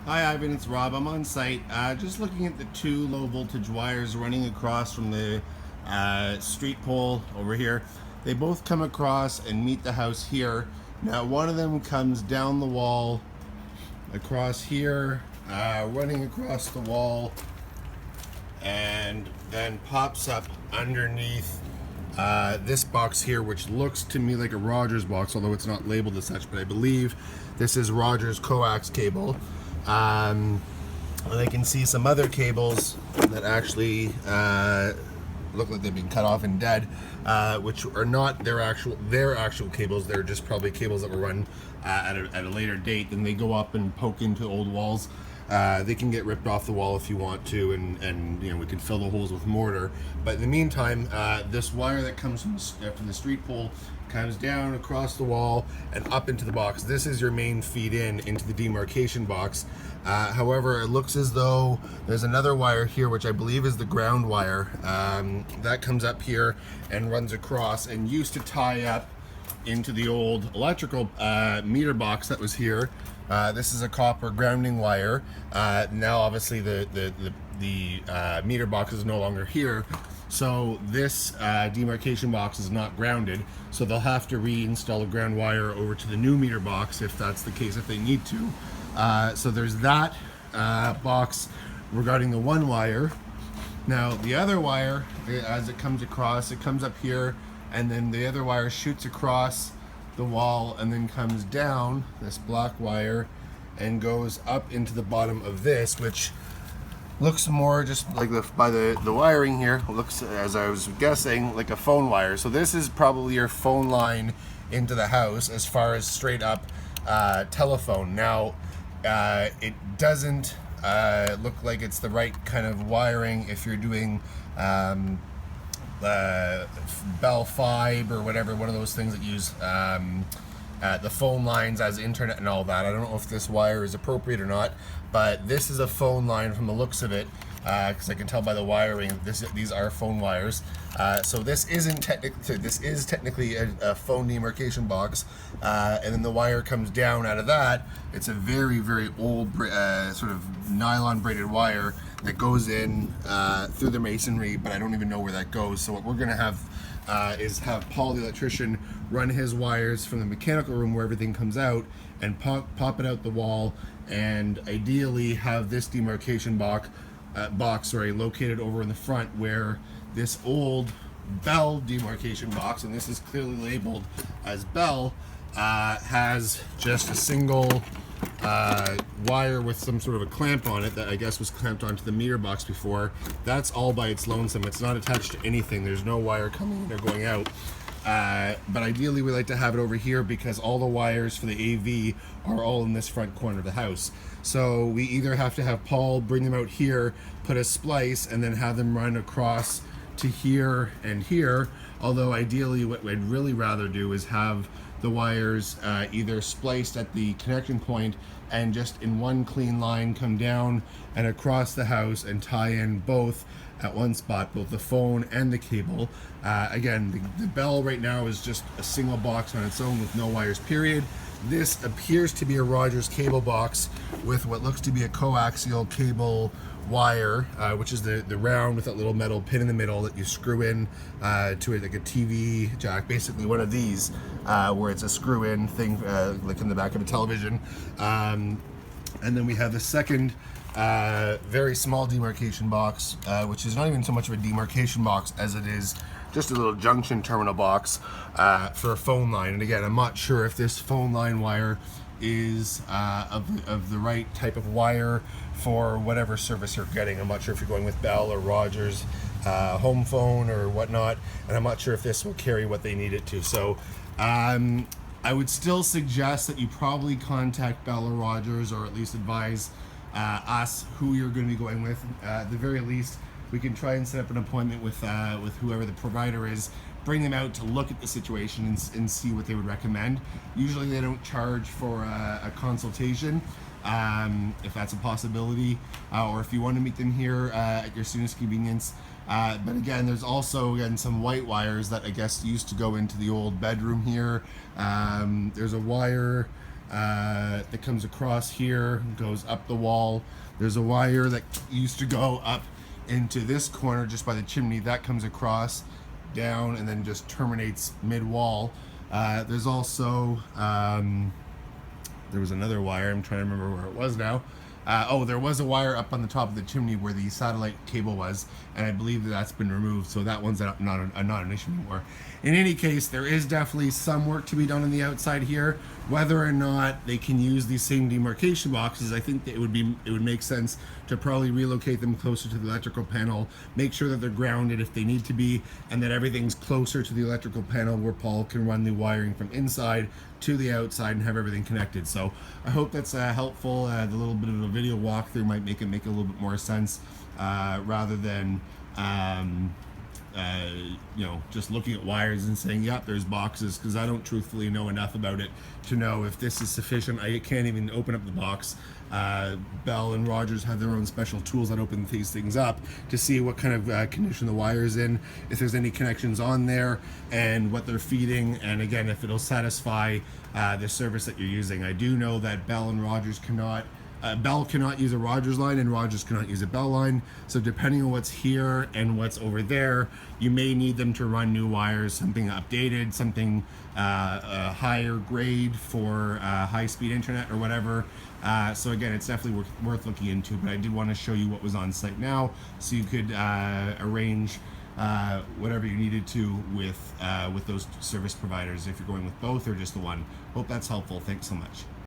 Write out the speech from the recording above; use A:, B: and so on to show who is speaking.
A: Hi Ivan, it's Rob. I'm on site. Just looking at the two low voltage wires running across from the street pole over here. They both come across and meet the house here. Now one of them comes down the wall across here, running across the wall, and then pops up underneath this box here, which looks to me like a Rogers box, although it's not labeled as such, but I believe this is Rogers coax cable. And I can see some other cables that actually look like they've been cut off and dead, which are not their actual cables. They're just probably cables that were run at a later date. Then they go up and poke into old walls. They can get ripped off the wall if you want to, and you know, we can fill the holes with mortar. But in the meantime, this wire that comes from the street pole comes down across the wall and up into the box. This is your main feed into the demarcation box. However, it looks as though there's another wire here, which I believe is the ground wire, that comes up here and runs across and used to tie up into the old electrical meter box that was here. This is a copper grounding wire. Now obviously the meter box is no longer here, so this demarcation box is not grounded, so they'll have to reinstall a ground wire over to the new meter box if that's the case, if they need to. So there's that box regarding the one wire. Now the other wire, as it comes across, it comes up here, and then the other wire shoots across the wall and then comes down this black wire and goes up into the bottom of this, which looks more just like by the wiring here, looks, as I was guessing, like a phone wire. So this is probably your phone line into the house as far as straight up telephone. Now it doesn't look like it's the right kind of wiring if you're doing Bell Fibe or whatever, one of those things that use the phone lines as internet and all that. I don't know if this wire is appropriate or not, but this is a phone line from the looks of it, because I can tell by the wiring these are phone wires. So this is technically a phone demarcation box, and then the wire comes down out of that. It's a very, very old sort of nylon braided wire that goes in through the masonry, but I don't even know where that goes. So what we're gonna have is have Paul the electrician run his wires from the mechanical room where everything comes out and pop it out the wall, and ideally have this demarcation box located over in the front where this old Bell demarcation box, and this is clearly labeled as Bell, has just a single wire with some sort of a clamp on it that I guess was clamped onto the meter box before. That's all by its lonesome. It's not attached to anything. There's no wire coming in or going out. But ideally we like to have it over here because all the wires for the AV are all in this front corner of the house. So we either have to have Paul bring them out here, put a splice, and then have them run across to here and here. Although ideally what we'd really rather do is have the wires either spliced at the connection point and just in one clean line come down and across the house and tie in both at one spot, both the phone and the cable. Again, the Bell right now is just a single box on its own with no wires, period. This appears to be a Rogers cable box with what looks to be a coaxial cable wire, which is the round with that little metal pin in the middle that you screw in to it, like a TV jack, basically one of these, where it's a screw-in thing, like in the back of a television. And then we have the second very small demarcation box, which is not even so much of a demarcation box as it is just a little junction terminal box for a phone line. And again, I'm not sure if this phone line wire is of the right type of wire for whatever service you're getting. I'm not sure if you're going with Bell or Rogers home phone or whatnot, and I'm not sure if this will carry what they need it to. So I would still suggest that you probably contact Bell or Rogers, or at least advise us who you're going to be going with. At the very least, we can try and set up an appointment with whoever the provider is, bring them out to look at the situation and see what they would recommend. Usually they don't charge for a consultation, if that's a possibility, or if you want to meet them here at your soonest convenience. But again, there's also some white wires that I guess used to go into the old bedroom here. There's a wire that comes across here, goes up the wall. There's a wire that used to go up into this corner just by the chimney. That comes across, down, and then just terminates mid-wall. There's also, there was another wire, I'm trying to remember where it was now. Oh, there was a wire up on the top of the chimney where the satellite cable was, and I believe that that's been removed, so that one's not an issue anymore. In any case, there is definitely some work to be done on the outside here. Whether or not they can use these same demarcation boxes, I think that it would make sense to probably relocate them closer to the electrical panel, make sure that they're grounded if they need to be, and that everything's closer to the electrical panel where Paul can run the wiring from inside to the outside and have everything connected. So I hope that's helpful. The little bit of a video walkthrough might make it a little bit more sense, rather than you know, just looking at wires and saying, yep, there's boxes, because I don't truthfully know enough about it to know if this is sufficient. I can't even open up the box. Bell and Rogers have their own special tools that open these things up to see what kind of condition the wire is in, if there's any connections on there, and what they're feeding, and again, if it'll satisfy the service that you're using. I do know that Bell and Rogers cannot Bell cannot use a Rogers line and Rogers cannot use a Bell line. So depending on what's here and what's over there, you may need them to run new wires, something updated, something a higher grade for high-speed internet or whatever. So again, it's definitely worth looking into, but I did want to show you what was on site now so you could arrange whatever you needed to with those service providers, if you're going with both or just the one. Hope that's helpful. Thanks so much.